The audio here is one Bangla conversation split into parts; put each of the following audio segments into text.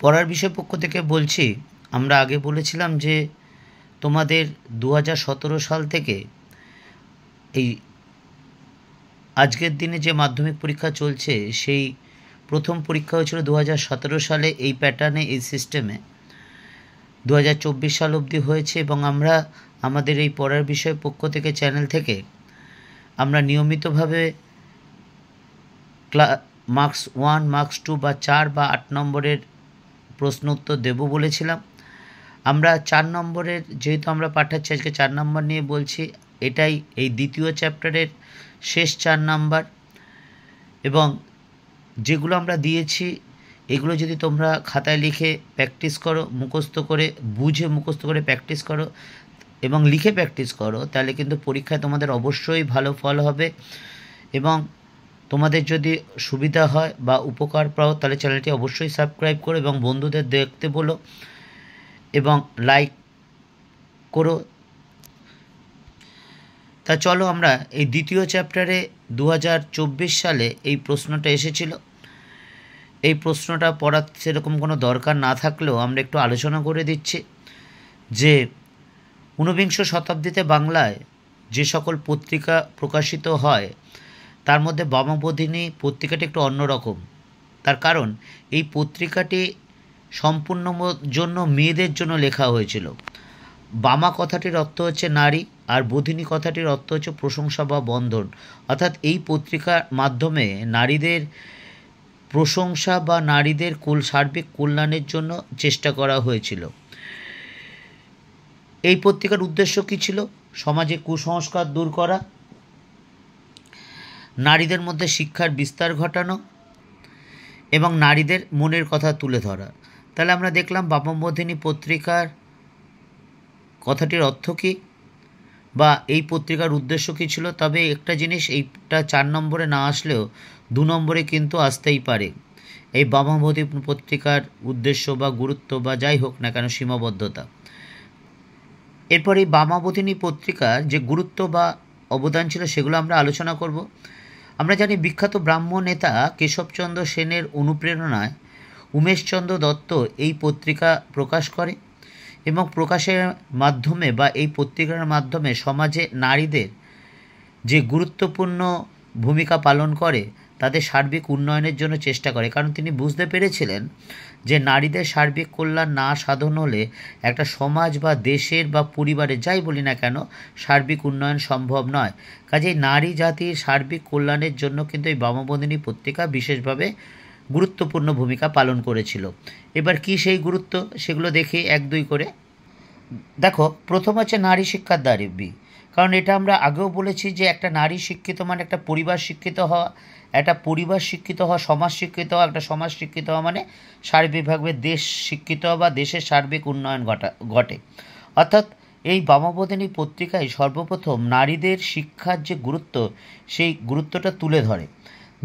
পড়ার বিষয় পক্ষ থেকে বলছি, আমরা আগে বলেছিলাম যে তোমাদের 2017 সাল থেকে এই আজকের দিনে যে মাধ্যমিক পরীক্ষা চলছে সেই প্রথম পরীক্ষা হয়েছিল 2017 সালে এই প্যাটার্নে, এই সিস্টেমে। 2024 সাল অবধি হয়েছে এবং আমরা আমাদের এই পড়ার বিষয় পক্ষ থেকে, চ্যানেল থেকে আমরা নিয়মিতভাবে মার্কস 1, মার্কস 2 বা 4 বা 8 নম্বরের প্রশ্ন উত্তর দেব বলেছিলাম। আমরা 4 নম্বরের, যেহেতু আমরা পাঠাচ্ছি আজকে 4 নম্বর নিয়ে বলছি, এটাই এই দ্বিতীয় চ্যাপ্টারের শেষ 4 নাম্বার। এবং যেগুলো আমরা দিয়েছি এগুলো যদি তোমরা খাতায় লিখে প্র্যাকটিস করো, মুখস্থ করে, বুঝে মুখস্থ করে প্র্যাকটিস করো এবং লিখে প্র্যাকটিস করো, তাহলে কিন্তু পরীক্ষায় তোমাদের অবশ্যই ভালো ফল হবে। এবং তোমাদের যদি সুবিধা হয় বা উপকার পাও তাহলে চ্যানেলটি অবশ্যই সাবস্ক্রাইব করো এবং বন্ধুদের দেখতে বলো এবং লাইক করো। তা চলো আমরা এই দ্বিতীয় চ্যাপ্টারে 2024 সালে এই প্রশ্নটা এসেছিল। এই প্রশ্নটা পড়ার সেরকম কোনো দরকার না থাকলেও আমরা একটু আলোচনা করে দিচ্ছি যে 19বিংশ শতাব্দীতে বাংলায় যে সকল পত্রিকা প্রকাশিত হয় তার মধ্যে বামাবোধিনী পত্রিকাটি একটু অন্যরকম। তার কারণ এই পত্রিকাটি সম্পূর্ণ জন্য মেয়েদের জন্য লেখা হয়েছিল। বামা কথাটির অর্থ হচ্ছে নারী, আর বোধিনী কথাটির অর্থ হচ্ছে প্রশংসা বা বন্ধন। অর্থাৎ এই পত্রিকার মাধ্যমে নারীদের প্রশংসা বা নারীদের সার্বিক কল্যাণের জন্য চেষ্টা করা হয়েছিল। এই পত্রিকার উদ্দেশ্য কী ছিল? সমাজে কুসংস্কার দূর করা, নারীদের মধ্যে শিক্ষার বিস্তার ঘটানো এবং নারীদের মনের কথা তুলে ধরা। তাহলে আমরা দেখলাম বামাবোধিনী পত্রিকার কথাটির অর্থ কী বা এই পত্রিকার উদ্দেশ্য কী ছিল। তবে একটা জিনিস, এইটা 4 নম্বরে না আসলেও 2 নম্বরে কিন্তু আসতেই পারে। এই বামাবোধিনী পত্রিকার উদ্দেশ্য বা গুরুত্ব বা যাই হোক না কেন, সীমাবদ্ধতা। এরপর এই বামাবোধিনী পত্রিকার যে গুরুত্ব বা অবদান ছিল সেগুলো আমরা আলোচনা করব। আমরা জানি বিখ্যাত ব্রাহ্ম নেতা কেশবচন্দ্র সেনের অনুপ্রেরণায় উমেশচন্দ্র দত্ত এই পত্রিকা প্রকাশ করে এবং প্রকাশের মাধ্যমে বা এই পত্রিকার মাধ্যমে সমাজে নারীদের যে গুরুত্বপূর্ণ ভূমিকা পালন করে তাদের সার্বিক উন্নয়নের জন্য চেষ্টা করে। কারণ তিনি বুঝতে পেরেছিলেন যে নারীদের সার্বিক কল্যাণ না সাধন হলে একটা সমাজ বা দেশের বা পরিবারের, যাই বলি না কেন, সার্বিক উন্নয়ন সম্ভব নয়। কাজেই নারী জাতির সার্বিক কল্যাণের জন্য কিন্তু এই বামাবোধিনী পত্রিকা বিশেষভাবে গুরুত্বপূর্ণ ভূমিকা পালন করেছিল। এবার কি সেই গুরুত্ব, সেগুলো দেখি 1-2 করে। দেখো, প্রথম হচ্ছে নারী শিক্ষার দাবি। কারণ এটা আমরা আগেও বলেছি যে একটা নারী শিক্ষিত মানে একটা পরিবার শিক্ষিত হওয়া, একটা পরিবার শিক্ষিত হওয়া, সমাজ শিক্ষিত হওয়া, একটা সমাজ শিক্ষিত হওয়া মানে সার্বিকভাবে দেশ শিক্ষিত হওয়া বা দেশের সার্বিক উন্নয়ন ঘটে। অর্থাৎ এই বামাবোধিনী পত্রিকায় সর্বপ্রথম নারীদের শিক্ষার যে গুরুত্ব, সেই গুরুত্বটা তুলে ধরে।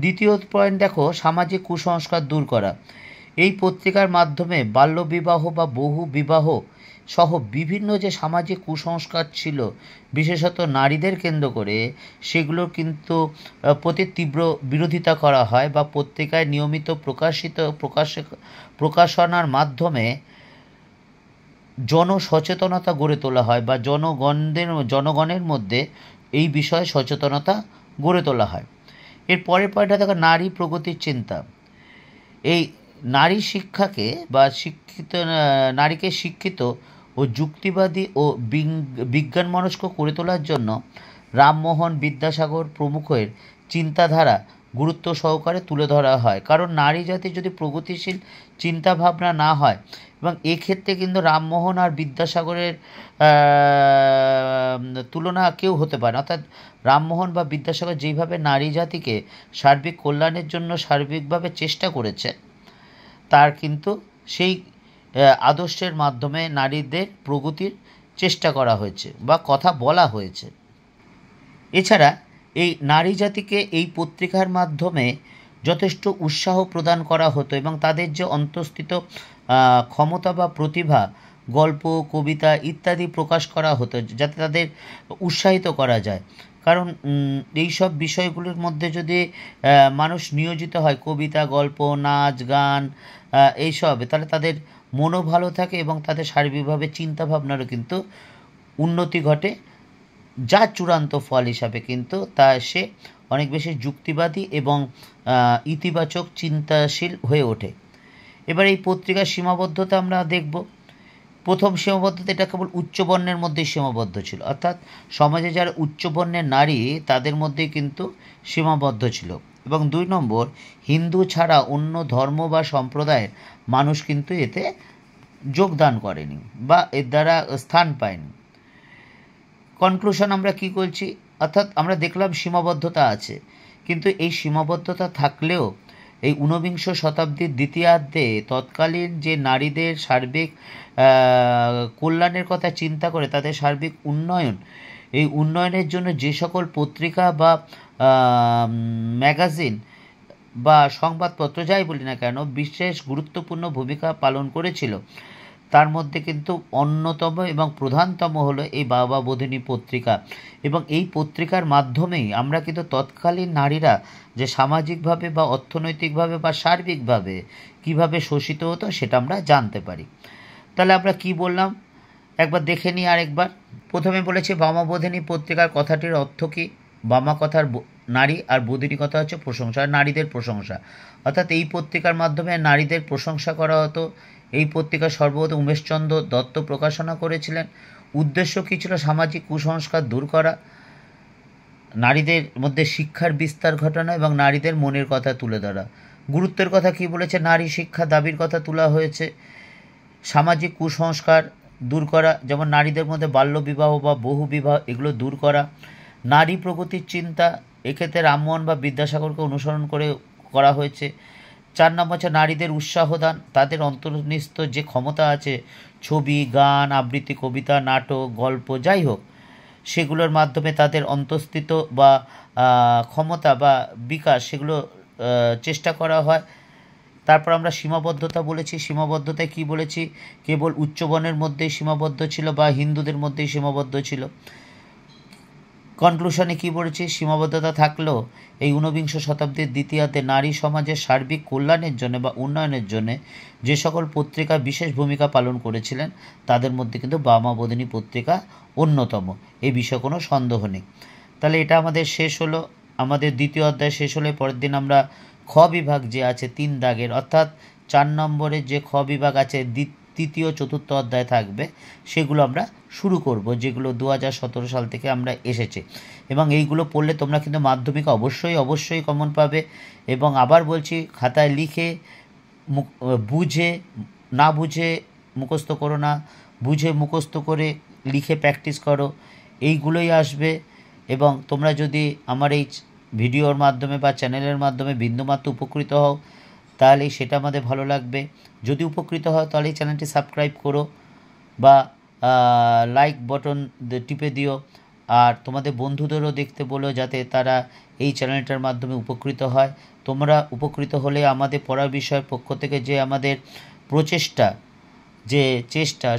দ্বিতীয় পয়েন্ট দেখো, সামাজিক কুসংস্কার দূর করা। এই পত্রিকার মাধ্যমে বাল্যবিবাহ বা বহু বিবাহ সহ বিভিন্ন যে সামাজিক কুসংস্কার ছিল বিশেষত নারীদের কেন্দ্র করে, সেগুলোর কিন্তু প্রতি তীব্র বিরোধিতা করা হয় বা পত্রিকায় নিয়মিত প্রকাশনার মাধ্যমে জনসচেতনতা গড়ে তোলা হয় বা জনগণের মধ্যে এই বিষয়ে সচেতনতা গড়ে তোলা হয়। এর পরের পয়েন্টটা দেখো, নারী প্রগতির চিন্তা। এই নারী শিক্ষাকে বা নারীকে শিক্ষিত ও যুক্তিবাদী ও বিজ্ঞানমনস্ক করে তোলার জন্য রামমোহন, বিদ্যাসাগর প্রমুখের চিন্তাধারা গুরুত্ব সহকারে তুলে ধরা হয়। কারণ নারী জাতির যদি প্রগতিশীল চিন্তাভাবনা না হয়, এবং এক্ষেত্রে কিন্তু রামমোহন আর বিদ্যাসাগরের তুলনা কেউ হতে পারে না। অর্থাৎ রামমোহন বা বিদ্যাসাগর যেইভাবে নারী জাতিকে সার্বিক কল্যাণের জন্য সার্বিকভাবে চেষ্টা করেছে, তার কিন্তু সেই আদর্শের মাধ্যমে নারীদের প্রগতির চেষ্টা করা হয়েছে বা কথা বলা হয়েছে। এছাড়া এই নারী জাতিকে এই পত্রিকার মাধ্যমে যথেষ্ট উৎসাহ প্রদান করা হতো এবং তাদের যে অন্তঃস্থিত ক্ষমতা বা প্রতিভা, গল্প, কবিতা ইত্যাদি প্রকাশ করা হতো যাতে তাদের উৎসাহিত করা যায়। কারণ এই সব বিষয়গুলোর মধ্যে যদি মানুষ নিয়োজিত হয়, কবিতা, গল্প, নাচ, গান এইসব, তাহলে তাদের মনও ভালো থাকে এবং তাদের সার্বিকভাবে চিন্তাভাবনারও কিন্তু উন্নতি ঘটে, যা চূড়ান্ত ফল হিসাবে কিন্তু তা সে অনেক বেশি যুক্তিবাদী এবং ইতিবাচক চিন্তাশীল হয়ে ওঠে। এবার এই পত্রিকার সীমাবদ্ধতা আমরা দেখব। প্রথম সীমাবদ্ধতা, এটা কেবল উচ্চবর্ণের মধ্যেই সীমাবদ্ধ ছিল, অর্থাৎ সমাজে যারা উচ্চবর্ণের নারী তাদের মধ্যেই কিন্তু সীমাবদ্ধ ছিল। এবং 2 নম্বর, হিন্দু ছাড়া অন্য ধর্ম বা সম্প্রদায়ের মানুষ কিন্তু এতে যোগদান করেনি বা এর দ্বারা স্থান পায়নি। কনক্লুশন আমরা কি করছি, অর্থাৎ আমরা দেখলাম সীমাবদ্ধতা আছে, কিন্তু এই সীমাবদ্ধতা থাকলেও এই ঊনবিংশ শতাব্দীর দ্বিতীয়ার্ধে তৎকালীন যে নারীদের সার্বিক কল্যাণের কথা চিন্তা করে তাদের সার্বিক উন্নয়ন, এই উন্নয়নের জন্য যে সকল পত্রিকা বা ম্যাগাজিন বা সংবাদপত্র যাই বলি না কেন বিশেষ গুরুত্বপূর্ণ ভূমিকা পালন করেছিল, তার মধ্যে কিন্তু অন্যতম এবং প্রধানতম হলো এই বাবা বোধিনী পত্রিকা। এবং এই পত্রিকার মাধ্যমেই আমরা কিন্তু তৎকালীন নারীরা যে সামাজিকভাবে বা অর্থনৈতিকভাবে বা সার্বিকভাবে কীভাবে শোষিত হতো সেটা আমরা জানতে পারি। তাহলে আমরা কি বললাম একবার দেখে নিই আরেকবার। প্রথমে বলেছি বামা বোধিনী পত্রিকার কথাটির অর্থ কী। বামা কথার নারী আর বোধিনী কথা হচ্ছে প্রশংসা, নারীদের প্রশংসা, অর্থাৎ এই পত্রিকার মাধ্যমে নারীদের প্রশংসা করা হতো। এই পত্রিকা সর্বপ্রথম উমেশচন্দ্র দত্ত প্রকাশনা করেছিলেন। উদ্দেশ্য কী ছিল? সামাজিক কুসংস্কার দূর করা, নারীদের মধ্যে শিক্ষার বিস্তার ঘটানো এবং নারীদের মনের কথা তুলে ধরা। গুরুত্বের কথা কি বলেছে? নারী শিক্ষা দাবির কথা তোলা হয়েছে। সামাজিক কুসংস্কার দূর করা, যেমন নারীদের মধ্যে বাল্যবিবাহ বা বহু বিবাহ, এগুলো দূর করা। নারী প্রগতির চিন্তা, এক্ষেত্রে রামমোহন বা বিদ্যাসাগরকে অনুসরণ করে করা হয়েছে। 4 নম্বর হচ্ছে নারীদের উৎসাহ দান, তাদের অন্তর্নিহিত যে ক্ষমতা আছে, ছবি, গান, আবৃত্তি, কবিতা, নাটক, গল্প, যাই হোক, সেগুলোর মাধ্যমে তাদের অন্তঃস্থিত বা ক্ষমতা বা বিকাশ, সেগুলো চেষ্টা করা হয়। তারপর আমরা সীমাবদ্ধতা বলেছি। সীমাবদ্ধতায় কি বলেছি? কেবল উচ্চবর্ণের মধ্যেই সীমাবদ্ধ ছিল বা হিন্দুদের মধ্যেই সীমাবদ্ধ ছিল। কনক্লুশনে কি বলেছি? সীমাবদ্ধতা থাকলেও এই ঊনবিংশ শতাব্দীর দ্বিতীয়ার্ধে নারী সমাজের সার্বিক কল্যাণের জন্য বা উন্নয়নের জন্য যে সকল পত্রিকা বিশেষ ভূমিকা পালন করেছিলেন তাদের মধ্যে কিন্তু বামা বোধিনী পত্রিকা অন্যতম, এই বিষয়ে কোনো সন্দেহ নেই। তাহলে এটা আমাদের শেষ হলো, আমাদের দ্বিতীয় অধ্যায় শেষ হলে পরের দিন আমরা খ বিভাগ যে আছে 3 দাগের, অর্থাৎ 4 নম্বরের যে খ বিভাগ আছে তৃতীয় চতুর্থ অধ্যায় থাকবে, সেগুলো আমরা শুরু করব, যেগুলো 2017 সাল থেকে আমরা এসেছে। এবং এইগুলো পড়লে তোমরা কিন্তু মাধ্যমিকে অবশ্যই কমন পাবে। এবং আবার বলছি, খাতায় লিখে বুঝে, না বুঝে মুখস্থ করো না, বুঝে মুখস্থ করে লিখে প্র্যাকটিস করো, এইগুলোই আসবে। এবং তোমরা যদি আমার এই ভিডিওর মাধ্যমে বা চ্যানেলের মাধ্যমে বিন্দুমাত্র উপকৃত হও তাহলে সেটা আমাদের ভালো লাগবে। যদি উপকৃত হয় তাহলে এই চ্যানেলটি সাবস্ক্রাইব করো বা লাইক বটন টিপে দিও। আর তোমাদের বন্ধুদেরও দেখতে বলো যাতে তারা এই চ্যানেলটার মাধ্যমে উপকৃত হয়। তোমরা উপকৃত হলে আমাদের পড়ার বিষয়ের পক্ষ থেকে যে আমাদের প্রচেষ্টা,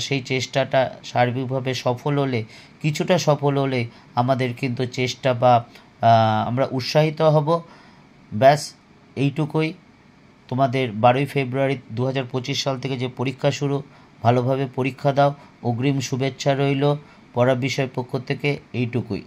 সেই চেষ্টাটা সার্বিকভাবে সফল হলে, কিছুটা সফল হলে আমাদের কিন্তু চেষ্টা বা আমরা উৎসাহিত হব। ব্যাস এইটুকুই। তোমাদের 12ই ফেব্রুয়ারি 2025 সাল থেকে যে পরীক্ষা শুরু, ভালোভাবে পরীক্ষা দাও। অগ্রিম শুভেচ্ছা রইল পড়ার বিষয়ের পক্ষ থেকে। এইটুকুই।